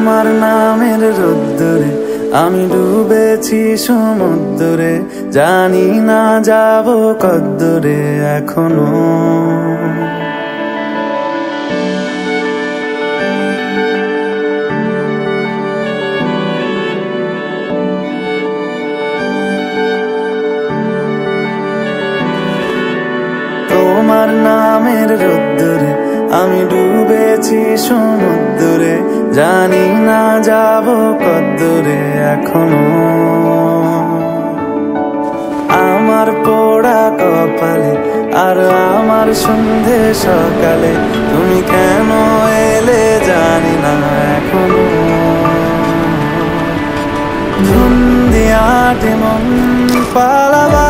তোমার নামের রোদ্দুরে আমি ডুবেছি সমুদ্রে, জানি না যাব কদ্দুরে এখনো। তোমার নামের রোদ্দুরে আমি ডুবেছি সমুদ্রে, জানি না যাব কদ্দুরে এখনো। আমার পোড়া কপালে আর আমার সন্ধে সকালে তুমি কেন এলে জানি না এখনো। ধুম দিয়াটে মন পালাবার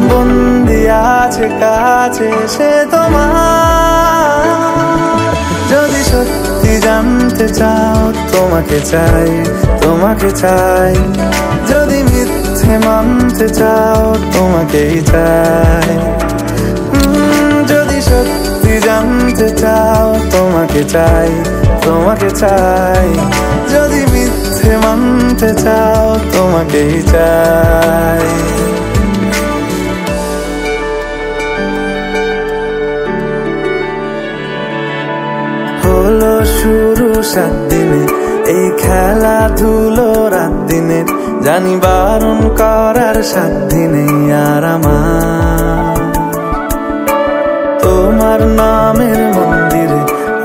বন্দি আছে কাছে সে তোমার। যদি সত্যি জানতে চাও তোমাকে চাই, তোমাকে চাই। যদি মিথ্যে মানতে চাও তোমাকেই চাই। যদি সত্যি জানতে চাও তোমাকে চাই, তোমাকে চাই। যদি মিথ্যে মানতে চাও তোমাকেই চাই। হলো শুরু 7 দিনে এই খেলাধুলো রাত দিনে, জানি বারণ করার সাধ্য নেই আর আমার। তোমার নামের মন্দিরে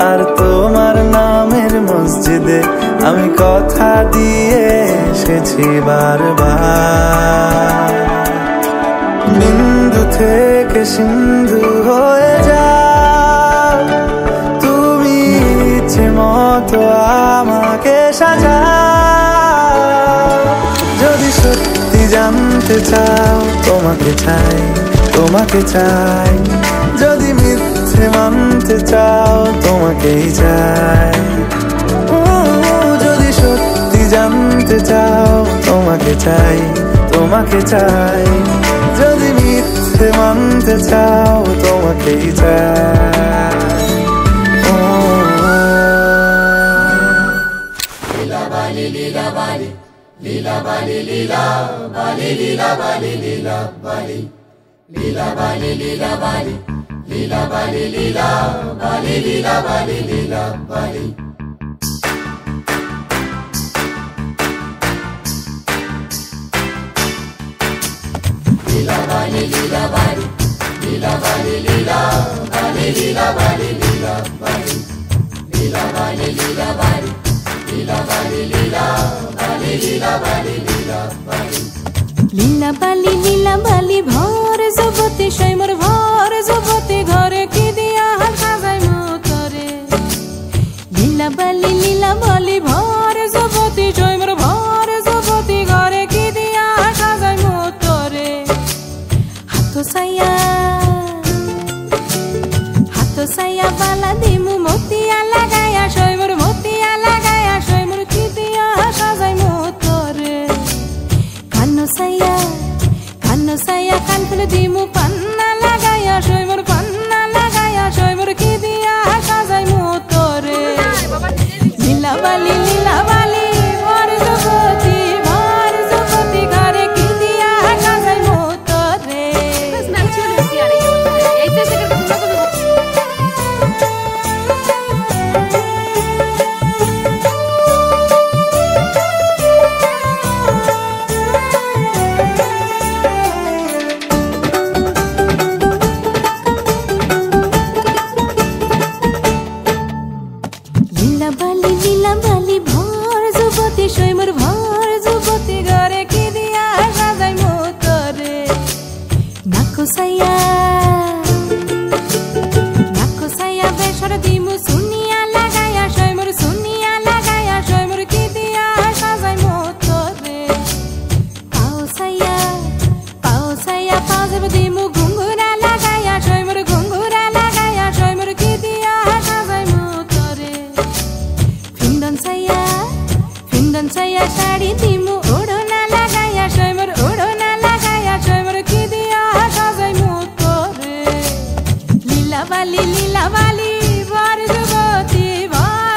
আর তোমার নামের মসজিদে আমি কথা দিয়ে এসেছি বারবার। বিন্দু থেকে সিন্ধু হয়ে যাও তুমি, ইচ্ছে মতো আমাকে সাজাও। যদি সত্যি জানতে চাও তোমাকে চাই, তোমাকে চাই। যদি মিথ্যে মানতে চাও তোমাকেই চাই। যদি সত্যি জানতে চাও তোমাকে চাই, তোমাকে চাই। যদি মিথ্যে মানতে চাও তোমাকেই চাই। লীলা বালি লীলা বালি, লীলা বালি লীলা বালি, লীলা বালি লীলা বালি, লীলা বালি লীলা বালি, লীলা বালি লীলা বালি, লীলা বালি লীলা বালি। লীলা বালি লীলা বালি, লীলা বালি লীলা বালি, লীলা বালি লীলা বালি, লীলা বালি লীলা বালি, লীলা বালি লীলা বালি, লীলা বালি লীলা বালি। লীলা বালি লীলা বালি ভর জগতে সৈমর ভর জগতে ঘরে কি দিয়া সাজাই মতরে। লীলা বালি লীলা বালি ভর জগতে সৈমর ভর জগতে ঘরে কি দিয়া সাজাই মতরে। হাত সাইয়া বালা দিমু মতিয়া লাগায়া সৈমর মতিয়া লাগায়া সৈমর কি দিয়া সাজাই মতরে। কানো সাইয়া কান ফুলে দিমু পান্না লাগায়া সৈমর পান্না লাগায়া সৈমর কি দিয়া সাজাই মতরে। লীলা বালি ভর জগতি ঘরে কি দিয়া সাজাই মতরে। লীলা বালি ভর যুবতী সৈমর ভর যুবতী ঘরে কি দিয়া সাজাই মতরে। নাকো সাইয়া বেসর দিমু সুনিয়া লাগায়া সৈমর সুনিয়া লাগায়া সৈমর কি দিয়া সাজাই মতরে। পাও সাইয়া পাজব দিমু ঘুঙ্গুরা লাগায়া সৈমর ঘুঙ্গুরা লাগায়া সৈমর কি দিয়া সাজাই মতরে। ফিন্দন সাইয়া শাড়ি দিমু ওড়না লাগায়া সৈমর ওড়না লাগায়া সৈমর কি দিয়া সাজাই মতরে। লীলা বালি ভর যুবতী ভর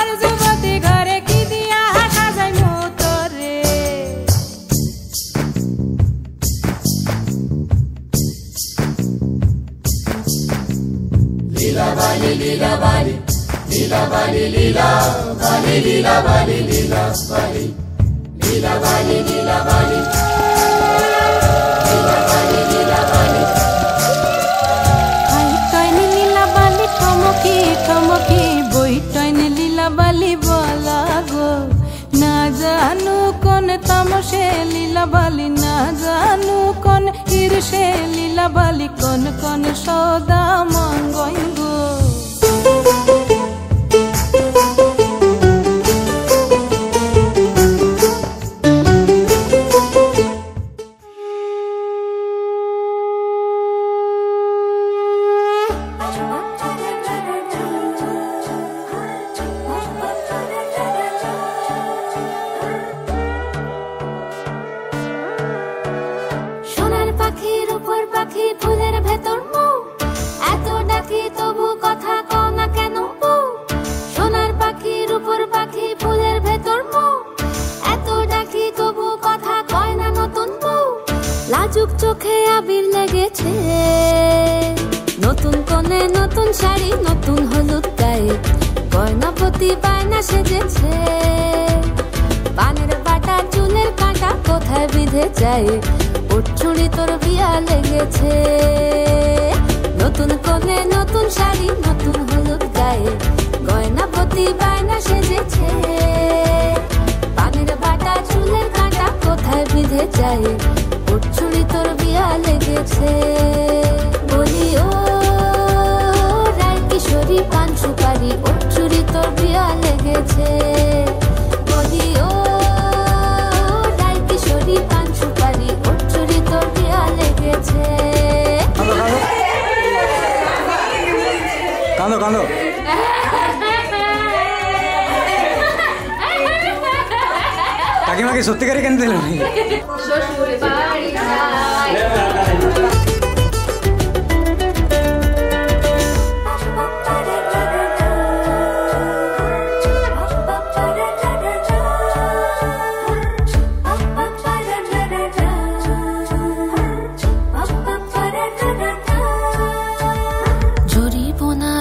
lila bali lila bali lila bali lila bali lila bali lila bali lila bali lila bali lila bali lila bali ai toine lila bali থমকি থমকি বই toine lila bali বলা গো না জানু কোন তামসে লীলা বালি না জানু কোন ঈর্ষে লীলা বালি কোন কোন সদা মঙ্গই গো পাখি ফুলের ভেতর মুখ এত ডাকি তবু কথা কও না কেন সোনার পাখির উপর পাখি ফুলের ভেতর মুখ এত ডাকি তবু কথা কয় না নতুন বউ লাজুক চোখে আবির লেগেছে নতুন কোণে নতুন শাড়ি নতুন হলুদ গায়ে গয়না প্রতি বায়না সেজেছে পানের বাটা চুলের কাঁটা কোথায় বিঁধে যায় চুড়ি তোর বিয়া লেগেছে নতুন কোণে নতুন শাড়ি নতুন হলুদ গায়ে গয়না প্রতি বায়না সেজেছে পানের বাটা চুলের কাঁটা কোথায় বিঁধে যায় চুড়ি তোর বিয়া লেগেছে বলি ও রায় কিশোরী পান সুপারি চুড়ি তোর বিয়া লেগেছে বলি ও রায় কিশোরী পান সুপারি কাঁদো কাঁদো কাকিমাকে সত্যিকারে কেন দিলেন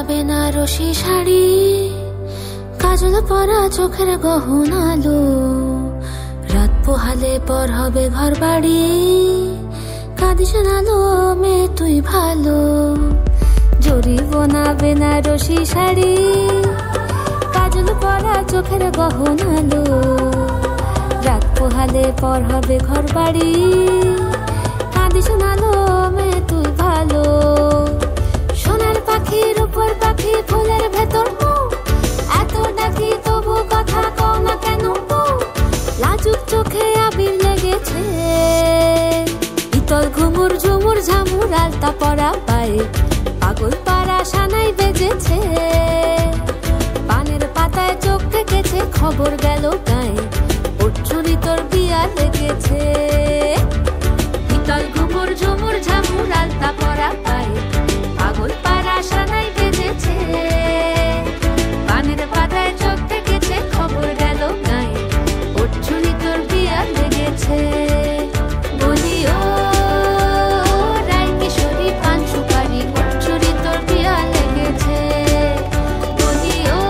বেনারসি শাড়ি কাজল পরা চোখের গহনালো রাত পোহালে পর হবে ঘর বাড়ি কাঁদিস নালো মেয়ে তুই ভালো জরি বোনা বেনারসি শাড়ি কাজল পরা চোখের গহনালো রাত পোহালে পর হবে ঘর বাড়ি কাঁদিস নালো মেয়ে তুই ভালো সোনার পাখির উপর পাখি ফুলের ভেতর মুখ এত ডাকি তবু কথা কও না কেন লাজুক চোখে আবির লেগেছে ইতল ঘুমুর ঝুমুর ঝামুর আলতা পরা পায়ে পাগল পাড়া সানাই বেজেছে পানের পাতায় চোখ থেকেছে খবর গেল গায়ে চুরি তোর বিয়া লেগেছে ইতল ঘুমুর ঝুমুর ঝামুর আলতা পরা পায়ে পাগল পাড়া সানাই বেজেছে পানের পাতায় চোখ থেকেছে খবর গেল গায়ে চুরি তোর বিয়া লেগেছে বলি ও রায় কিশোরী পান সুপারি চুরি তোর বিয়া লেগেছে বলি ও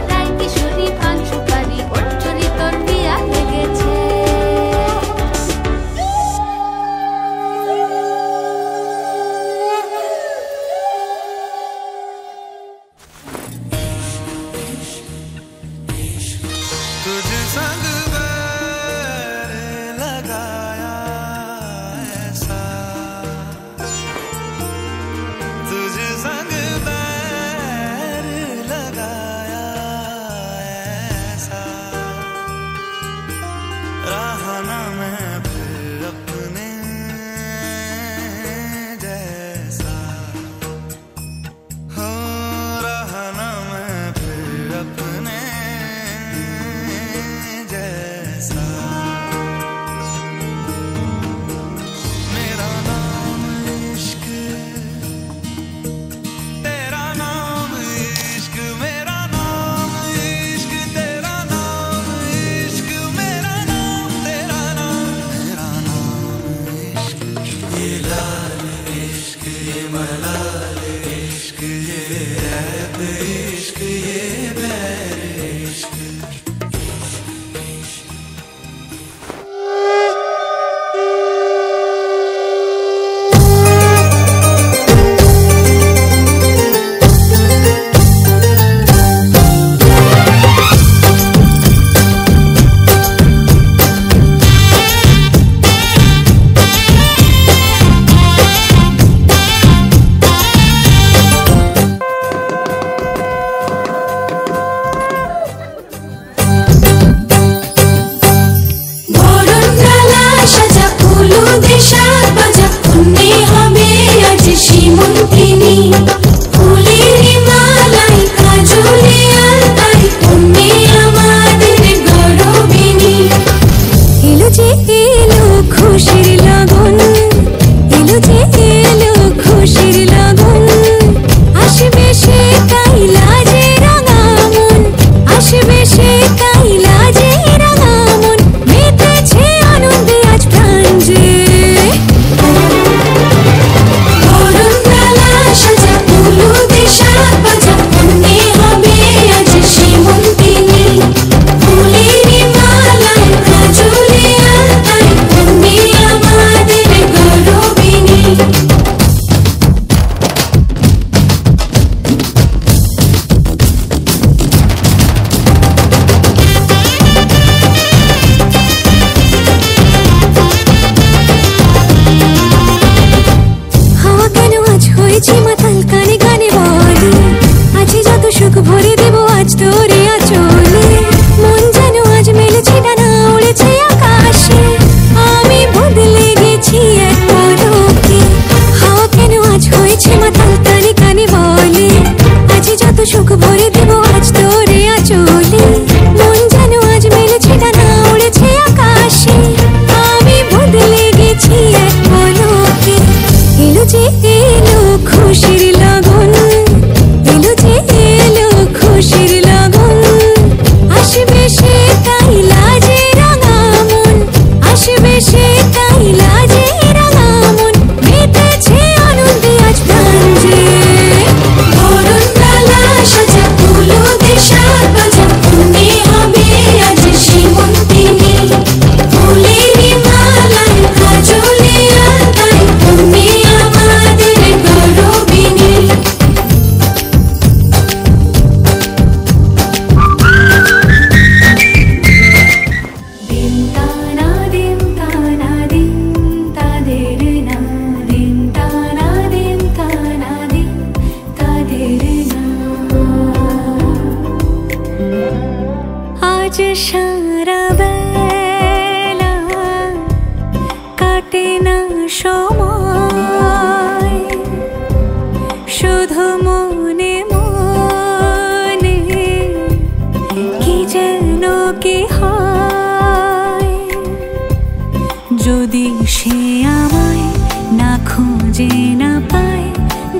রায় কিশোরী পান সুপারি চুরি তোর বিয়া লেগেছে খুশির লগন, এলো যে এলো খুশির লগন, আসবে সে কাইলা যে রাঙা মন, আসবে সে কাইলা যে রাঙা মন, মেতেছে আনন্দে আজ প্রাণ যে। বরণডালা সাজা হলুদে সাত বাজা, মনে হবে আজ সীমন্তিনী, ফুলের মালায় কাজলে আলতায়, তুমি আমাদের গৌরবিনী। হাওয়া কেন আজ হয়েছে মাতাল, কানে কানে বলে আছে যত সুখ ভরে দেব আজ তোরে আঁচলে, মন যেন আজ মেলেছে ডানা উড়েছে আকাশে, আমি বদলে গেছি এক পলকে। হাওয়া কেন আজ হয়েছে মাতাল, কানে কানে বলে আছে যত সুখ ভরে দেব আজ তোরে আঁচলে, মন যেন আজ মেলেছে ডানা উড়েছে আকাশে, আমি বদলে গেছি এক পলকে। এলো যে এলো খুশির লগন, এলো যে এলো খুশির লগন, আসবে সে কাইলা যে রাঙা মন, আসবে সে কাইলা যে রাঙা মন, মেতেছে আনন্দে আজ প্রাণ যে। বরণডালা সাজা হলুদে সাত বাজা, মনে হবে আজ সীমন্তিনী, ফুলের মালায় কাজলে আলতায়, তুমি আমাদের গৌরবিনী। দিন তানা দিন তানা দিন তাদের না, দিন তানা দিন তানা দিন তাদের না। আজ সারা বেলা কাটে না সময়, শুধু মনে মনে কি যেন কি হয়, যদি সে আমায় না খুঁজে না পায়,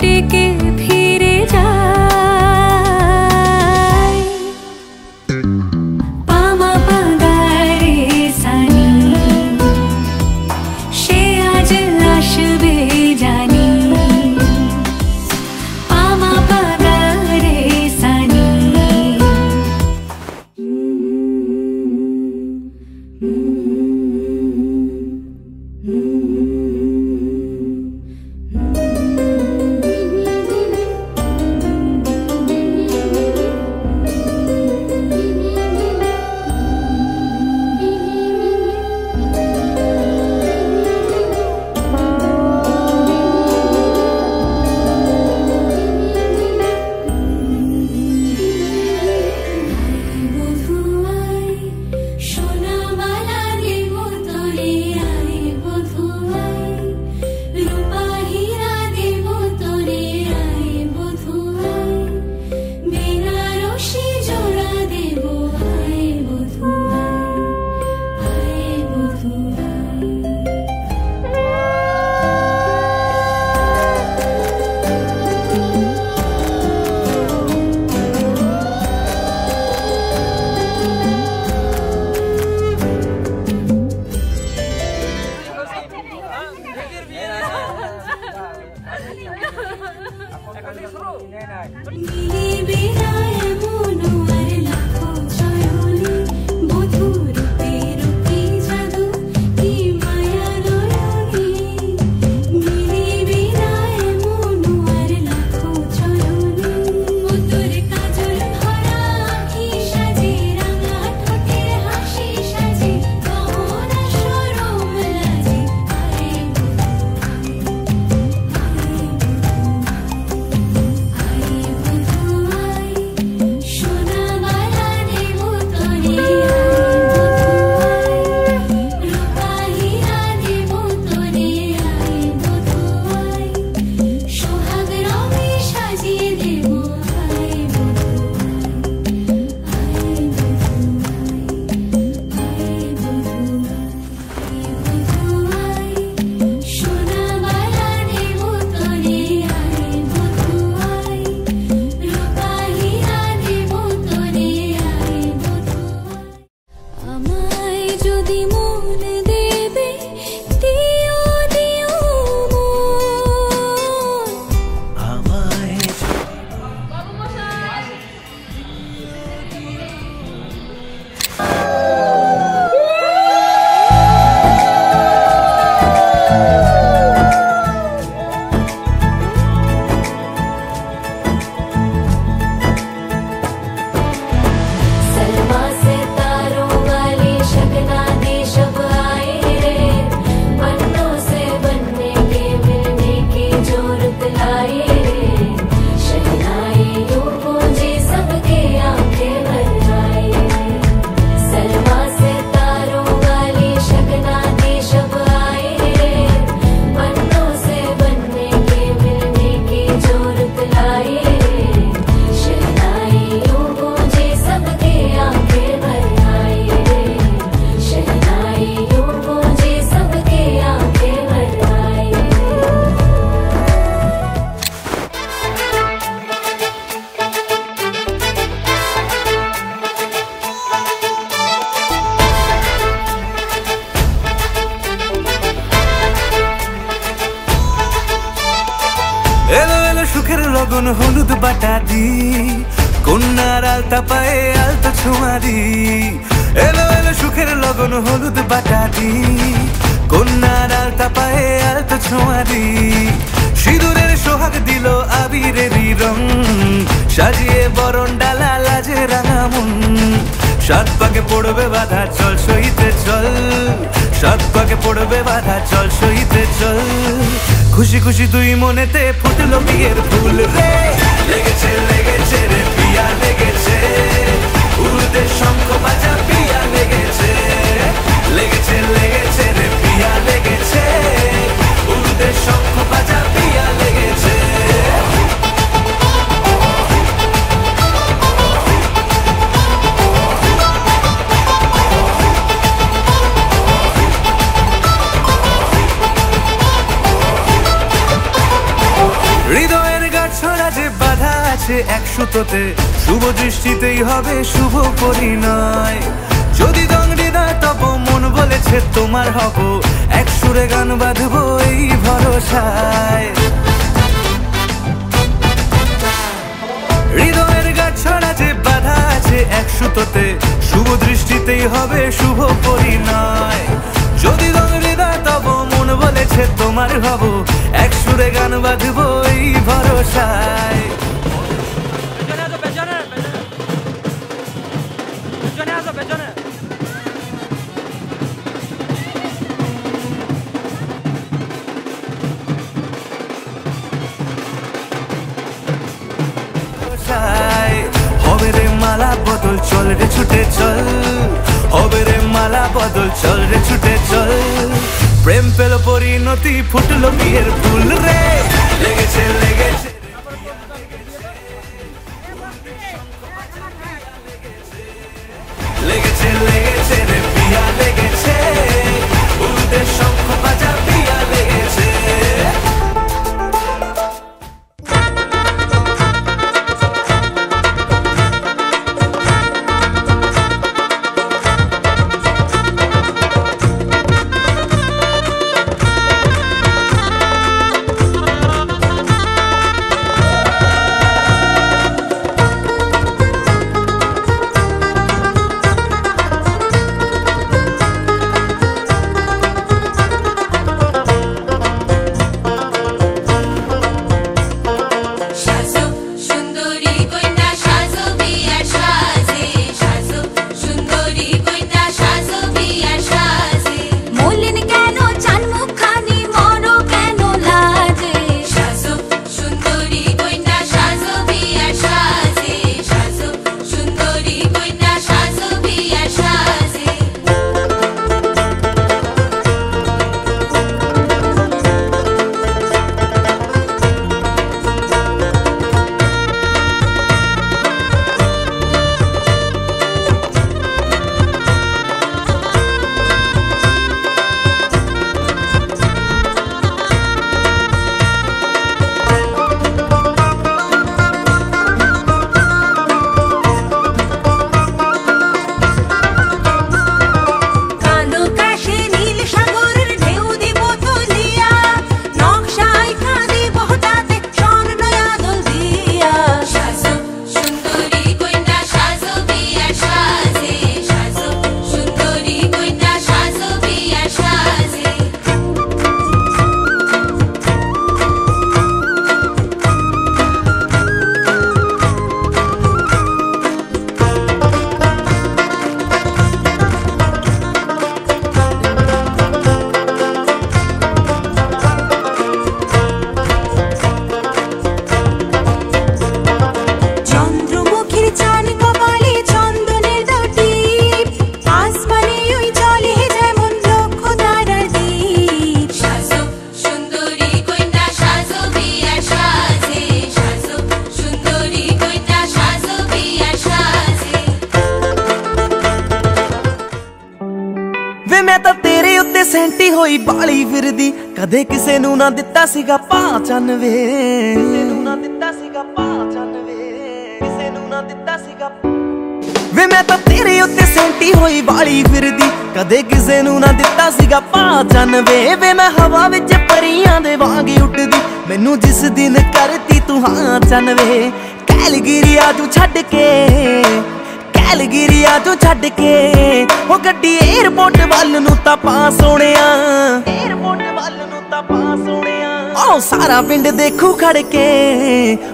ডেকে ফিরে যায়। পামা পাগারে সানি, সে আজ আসবে জানি, পামা পাগারে সানি। লগন হলুদ বাটা দি কন্যার আলতা পায়ে আলতা ছোঁয়া দি এলো এলো সুখের লগন হলুদ বাটা দি কন্যার আলতা পায়ে আলতা ছোঁয়া দি সিঁদুরের সোহাগ দিল আবিরেরই রং সাজিয়ে বরণ ডালা লাজে রাঙা মন সাত পাকে পড়বে বাধা চল সইতে চল সাত পাকে পড়বে বাধা চল সইতে চল খুশি খুশি দুই মনেতে ফুটলো বিয়ের ফুল রে লেগেছে লেগেছে রে পিয়া লেগেছে উড়তে শঙ্খ বাজা পিয়া লেগেছে লেগেছে লেগেছে রে পিয়া লেগেছে উড়তে শঙ্খ বাজা পিয়া লেগেছে হৃদয়ের গাছড়া যে বাধা আছে এক সুতোতে শুভ দৃষ্টিতেই হবে শুভ পরিণয় যদি দংড়ি না তব মন বলেছে তোমার হব এক সুরে গান বাঁধবো এই ভরসায় হৃদয়ের গাছড়া যে বাধা আছে এক সুতোতে শুভ দৃষ্টিতেই হবে শুভ পরিণয় যদি দংড়ি না তব মন বলেছে তোমার হব এক সুরে গান বাঁধবো এই ভরসায় হবে রে মালা বদল চল রে ছুটে চল হবে রে মালা বদল চল রে ছুটে চল প্রেম পেল পরিণতি ফুটলো বিয়ের ফুল রে লেগেছে লেগেছে লেগেছে লেগেছে রে পিয়া লেগেছে উড়তে শঙ্খ বাজা পিয়া লেগেছে ਵੇ ਮੈਂ ਤਾਂ ਤੇਰੇ ਉੱਤੇ ਸੈਂਟੀ ਹੋਈ ਬਾਲੀ ਫਿਰਦੀ ਕਦੇ ਕਿਸੇ ਨੂੰ ਨਾ ਦਿੱਤਾ ਸੀਗਾ 95 ਕਿਸੇ ਨੂੰ ਨਾ ਦਿੱਤਾ ਸੀਗਾ 95 ਕਿਸੇ ਨੂੰ ਨਾ ਦਿੱਤਾ ਸੀਗਾ ਵੇ ਮੈਂ ਤਾਂ ਤੇਰੇ ਉੱਤੇ ਸੈਂਟੀ ਹੋਈ ਬਾਲੀ ਫਿਰਦੀ ਕਦੇ ਕਿਸੇ ਨੂੰ ਨਾ ਦਿੱਤਾ ਸੀਗਾ 95 ਵੇ ਮੈਂ ਹਵਾ ਵਿੱਚ ਪਰੀਆਂ ਦੇ ਵਾਂਗ ਉੱਡਦੀ ਮੈਨੂੰ मैनू जिस दिन करती तू हाँ चन वे कैलगिरिया तू छड्ड के कैलगिरिया तू छड्ड के ओ गड्डी एयरपोर्ट वल नू तां पा सोहणिया एयरपोर्ट वल नू तां पा सोहणिया ओ सारा पिंड देखू खड़ के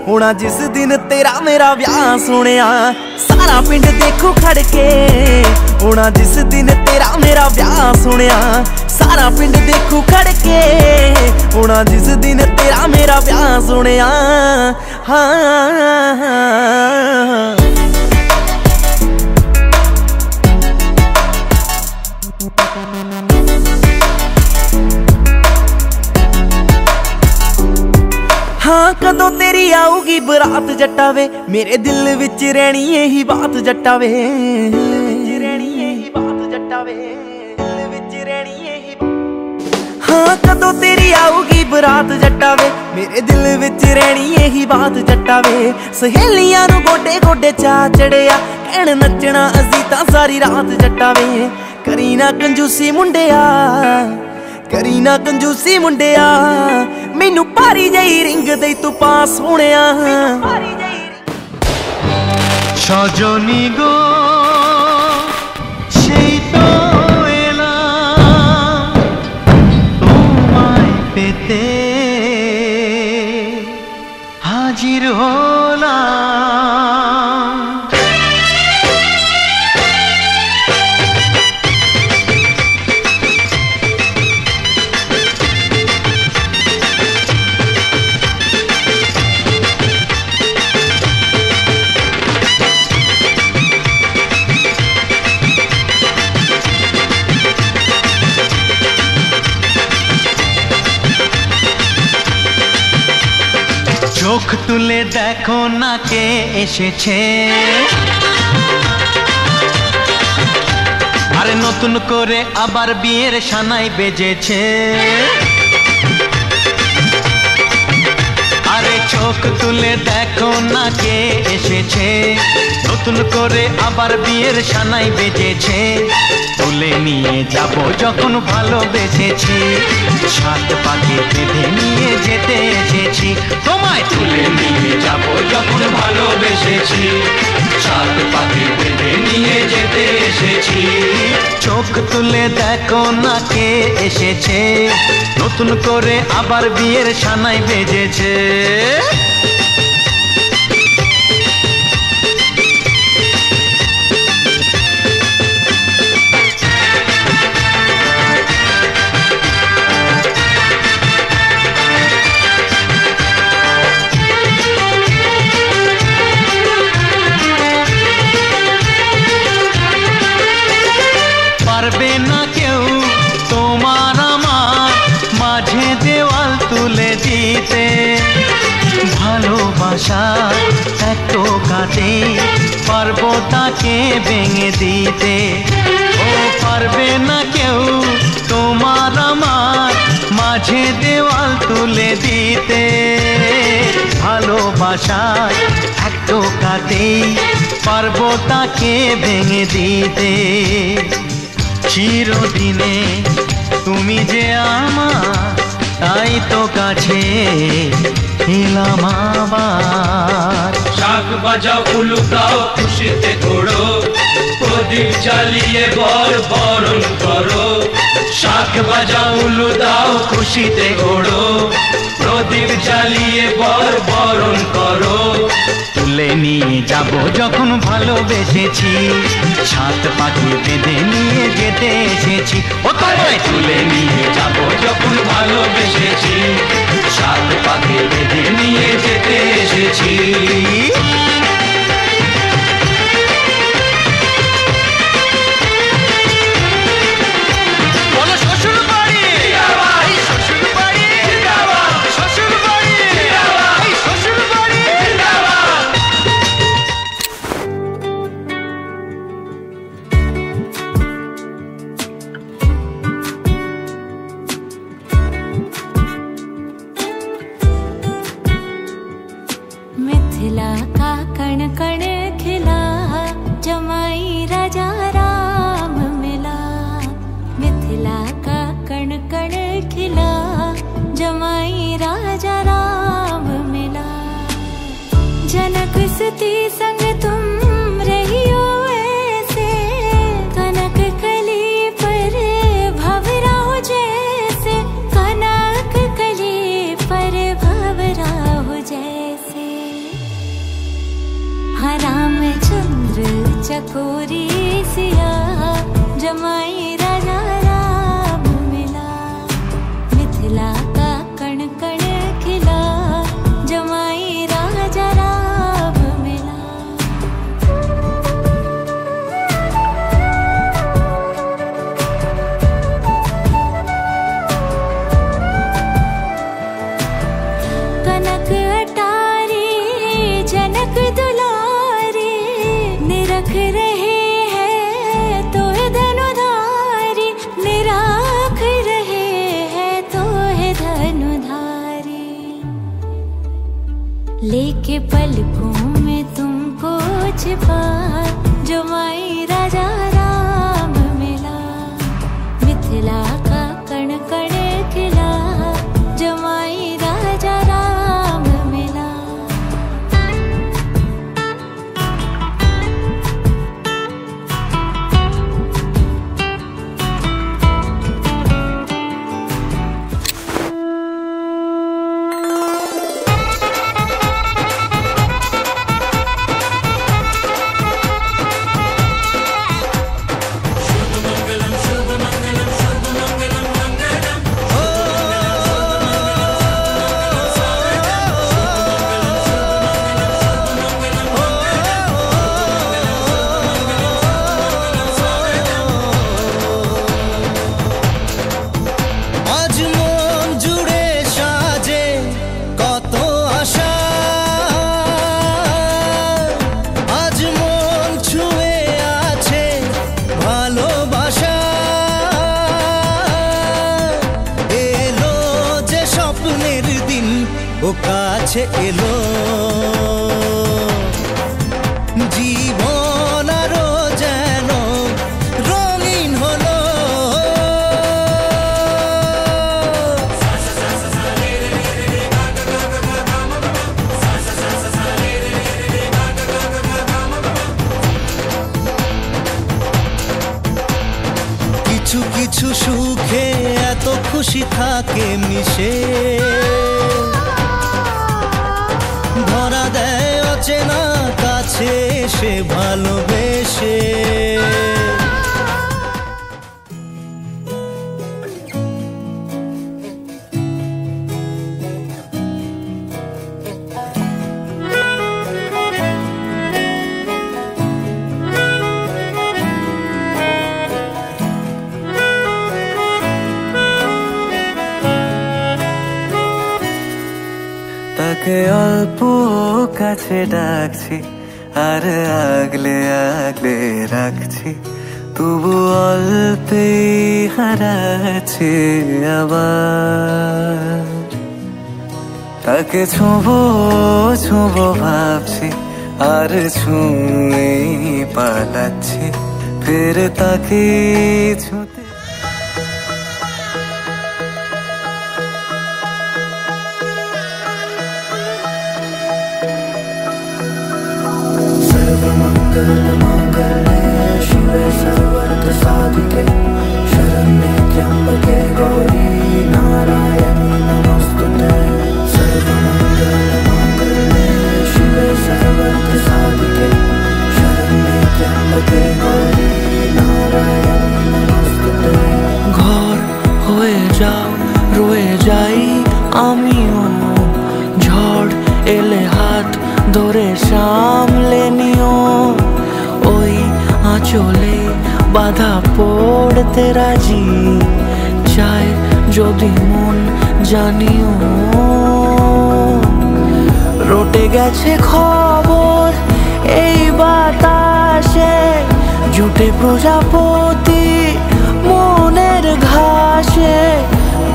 होना जिस दिन तेरा मेरा व्याह सोहणिया सारा पिंड देखू खड़ के होना जिस दिन तेरा मेरा व्याह सोहणिया सारा पिंड देखू खड़ के होना जिस दिन तेरा मेरा व्याह सोहणिया हाँ हाँ कदों तेरी आऊगी बरात जट्टा वे मेरे दिल विच रहनी यही बात जट्टा वे रहनी यही बात जट्टा वे दिल विच रहनी यही हाँ कदों तेरी आऊगी बरात जट्टा वे मेरे दिल विच रहनी यही बात जट्टा वे सहेलियां नू गोडे गोडे चा चढ़िया कहण नचना असीं तां सारी रात जट्टा वे करी ना कंजूसी मुंडिया करी ना कंजूसी मुंडिया मैनू भारी जही रिंग दे तू पास होणिया सजनी गो সেই তো এলাম তোমায় পেতে হাজির হলাম চোখ তুলে দেখো না কে এসেছে আরে নতুন করে আবার বিয়ের সানাই বেজেছে আরে চোখ তুলে দেখো না কে এসেছে নতুন করে আবার বিয়ের সানাই বেজেছে তুলে নিয়ে যাব যখন ভালোবেসেছি সাত পাকে বেঁধে নিয়ে যেতে এসেছি তোমায় তুলে নিয়ে যাব যখন ভালোবেসেছি সাত পাকে বেঁধে নিয়ে যেতে এসেছি চোখ তুলে দেখো না কে এসেছে নতুন করে আবার বিয়ের সানাই বেজেছে পারবে না কেউ তোমার আমার মাঝে দেওয়াল তুলে দিতে ভালোবাসা এত কাটে পারবো তাকে ভেঙে দিতে ও পারবে না কেউ তোমার আমার মাঝে দেওয়াল তুলে দিতে ভালোবাসা এত কাটে পারবো তাকে ভেঙে দিতে চিরদিনে তুমি যে আমার তাই তো কাছে এলাম আবার শাক বাজাও উলু দাও খুশিতে ঘোড়ো প্রদীপ জ্বালিয়ে বরণ করো শাক বাজাও উলু দাও খুশিতে ঘোড়ো প্রদীপ জ্বালিয়ে বরণ করো তুলে নিয়ে যাব যখন ভালোবেসেছি সাত পাখি বেঁধে নিয়ে যেতে এসেছি ও তোমায় তুলে নিয়ে যাব যখন ভালোবেসেছি সাত পাখি বেঁধে নিয়ে যেতে এসেছি मिथिला का कण कण खिला जमाई राजा राम मिला मिथिला का कण कण खिला जमाई राजा राम प्रकृति संग तुम रहियो ऐसे, कनक कली पर भंवरा हो जैसे, कनक कली पर भंवरा हो जैसे। हाँ रामचंद्र चकोरी सिया जमाई राजा राम मिला, मिथिला का कण कण खिला जमाई राजा राम मिला। कनक अटारी जनक दुलारी, निरख रहे हैं तो धनुधारी, निराख रहे हैं तो धनुधारी। लेके पलकों में तुमको छिपा जमाई राजा राम मिला, मिथिला का कण कण खिला जमाई राजा राम मिला। আজ মন জুড়ে সাজে কত আশা, আজ মন ছুঁয়ে আছে ভালোবাসা। এলো যে স্বপ্নের দিন ও কাছে এলো, জীবন আরো যেন রঙিন হলো। কিছু কিছু সুখে এত খুশি থাকে মিশে, ধরা দেয় অচেনা কাছে এসে ভালোবেসে। তাকে অল্প কাছে ডাকছি আর আগলে আগলে রাখছি, তবু অল্পেই হারাচ্ছি আবার। তাকে ছোঁবো ছোঁবো ভাবছি আর ছুঁয়েই পালাচ্ছি, ফের তাকে ছুঁতে सर्वमङ्गलमाङ्गल्ये शिवे सर्वार्थसाधिके, शरण्ये त्र्यम्बके गौरी नारायणी नमोस्तुते। सर्वमङ्गलमाङ्गल्ये शिवे सर्वार्थसाधिके, शरण्ये त्र्यम्बके गौरी नारायणी नमोस्तुते। ঘর হয়ে যাও রয়ে যাই আমিও, ঝড় এলে হাত ধরে সামলে নিও। ওই আঁচলে বাধা পড়তে রাজি, চাই যদি মন জানিও। রটে গেছে খবর এই বাতাসে, জুটে প্রজাপতি মনের ঘাসে।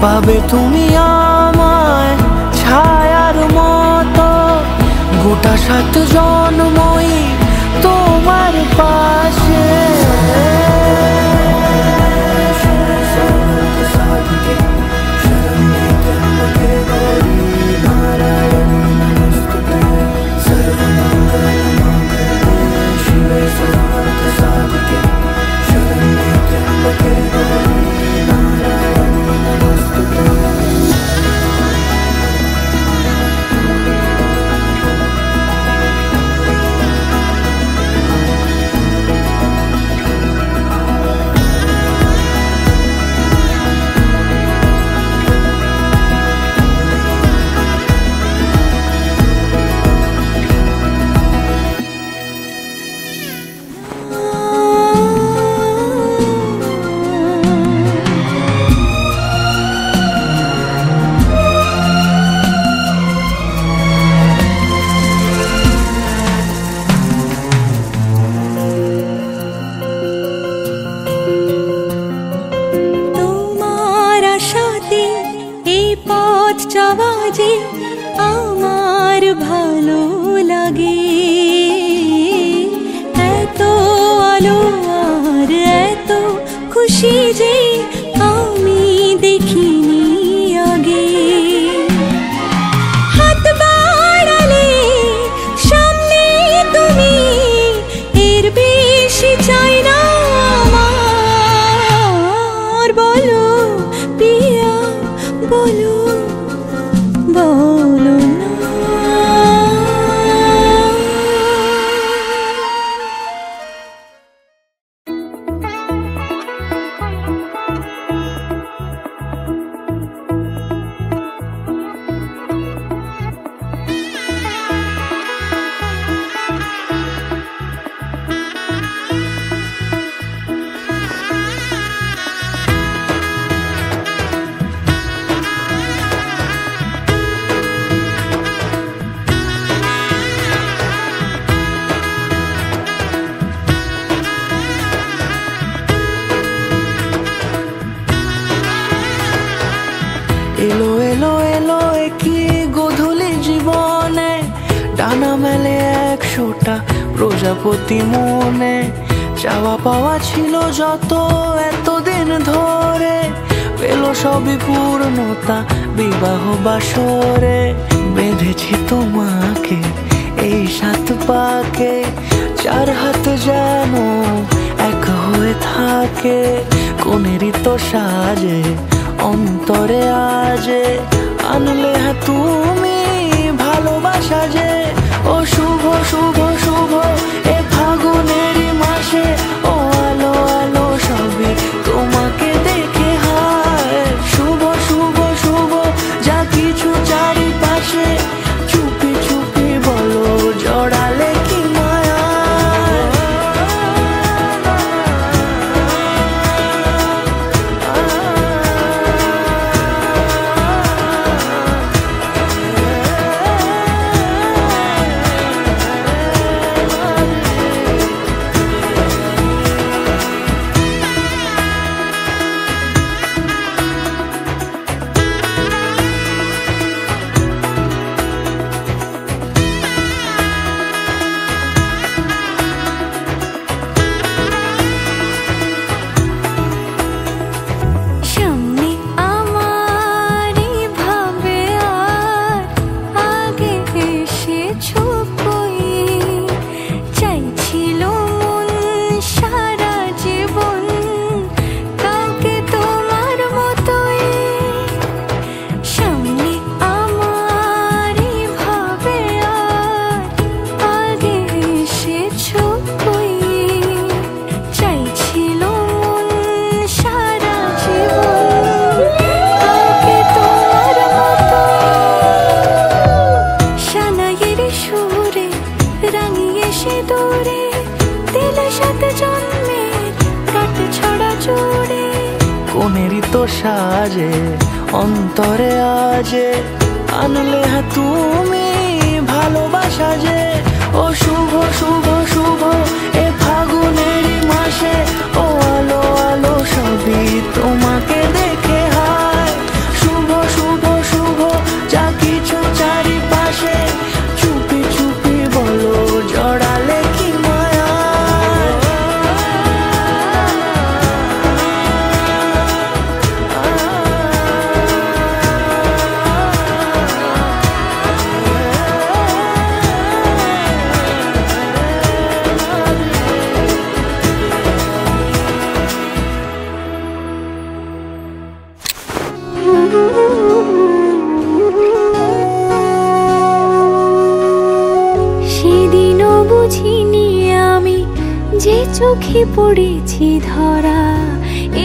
পাবে তুমি আমায় ছায়ার মতো, গোটা 7 জন্মই তোমার পাশে। सर्वार्थसाधिके, शरण्ये त्र्यम्बके गौरी नारायणी नमोस्तुते। सर्वमङ्गलमाङ्गल्ये পথ চাওয়া যে আমার ভালো লাগে, এত আলো আর এত খুশি যে আমি দেখিনি আগে। হাত বাড়ালে সামনে তুমি, এর বেশি চাই না আমার। বলো পিয়া বলো, বলো না। এলো এলো এলো একই গোধূলি জীবনে, ডানা মেলে 100টা প্রজাপতি মনে। চাওয়া পাওয়া ছিল যত এতদিন ধরে, পেল সবই পূর্ণতা বিবাহ বাসরে। বেঁধেছি তোমাকে এই 7 পাকে, 4 হাত যেন এক হয়ে থাকে। কোনেরই তো সাজে অন্তরে আজে, আনলে হ্যাঁ তুমি ভালোবাসা যে। ও শুভ শুভ শুভ এ ফাগুনেরই মাসে, ও আলো আলো সবই তোমাকে দেখে হায়। শুভ শুভ শুভ যা কিছু চারিপাশে, চুপি চুপি বলো জড়ালে কি মায়া। কোনেরই তো সাজে অন্তরে আজে, আনলে হ্যাঁ তুমি ভালোবাসা যে। ও শুভ শুভ শুভ এ ফাগুনেরই মাসে, ও আলো আলো সবই তোমাকে দেখে হায়। শুভ শুভ শুভ যা কিছু চারিপাশে, চুপি চুপি বলো জড়ালে কি মায়া। সেদিনও বুঝিনি আমি যে চোখে পড়েছি ধরা,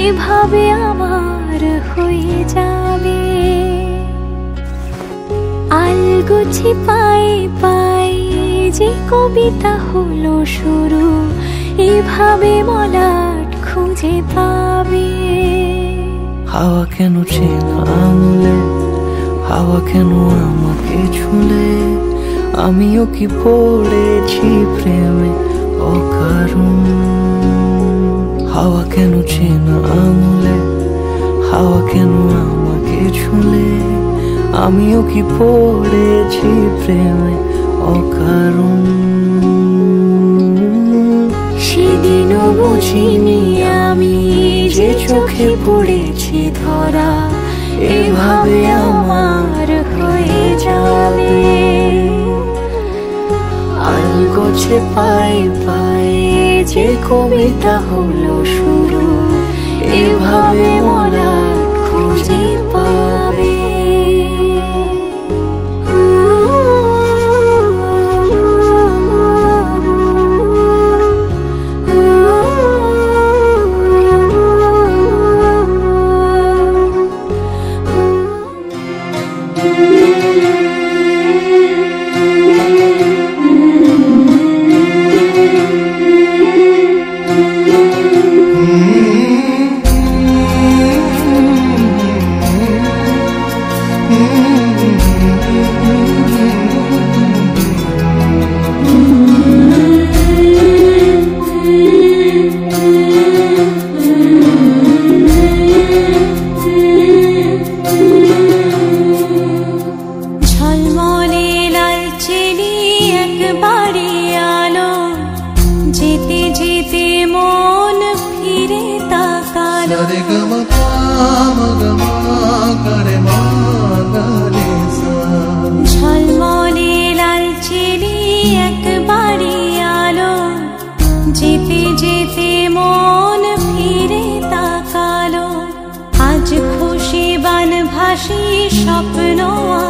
এভাবে আমার হয়ে যাবে। আলগোছি পায়ে পায়ে যে কবিতা হলো শুরু, এভাবে মলাট খুঁজে পাবে। হাওয়া কেন চেনা আঙুলে, হাওয়া কেন আমাকে ছুলে, আমিও কি পড়েছি প্রেমে অকারণ। হাওয়া কেন চেনা আঙুলে, হাওয়া কেন আমাকে ছুলে, আমিও কি পড়েছি প্রেমে অকারণ। সেদিনও বুঝিনি আমি যে চোখে পড়েছি ধরা, এভাবে আমার হয়ে যাবে। আলগোছে পায়ে পায়ে যে কবিতা হলো শুরু, এভাবে মোরা খুঁজে পাবে। ঝলমলে লালচেলি একবারে আলো, যেতে যেতে মন ফিরে তাকালো। আজ খুশি বান ভাসি স্বপ্ন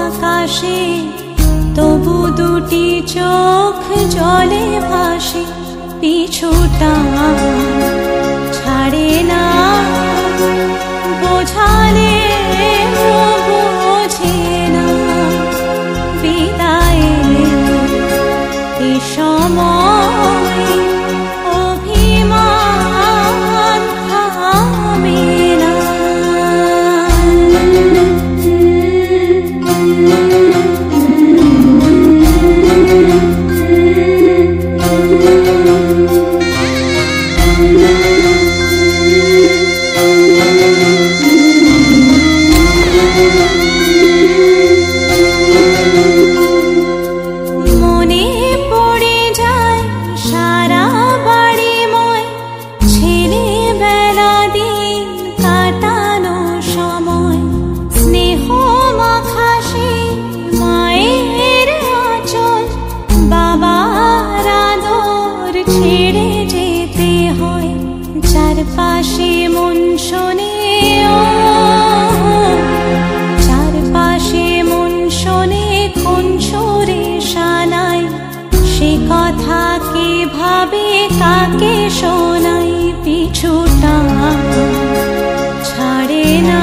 আকাশে, তবু দুটি চোখ জলে ভাসে। পিছুটা ছাড়ে না, বোঝালে বোঝে না। বিদায়ে সময় অভিমান থামে না। চারপাশে মন শোনে, চারপাশে মন শোনে কোন সুরে শানাই। সে কথা কে ভাবে কাকে শোনাই, পিছুটা ছাড়ে না।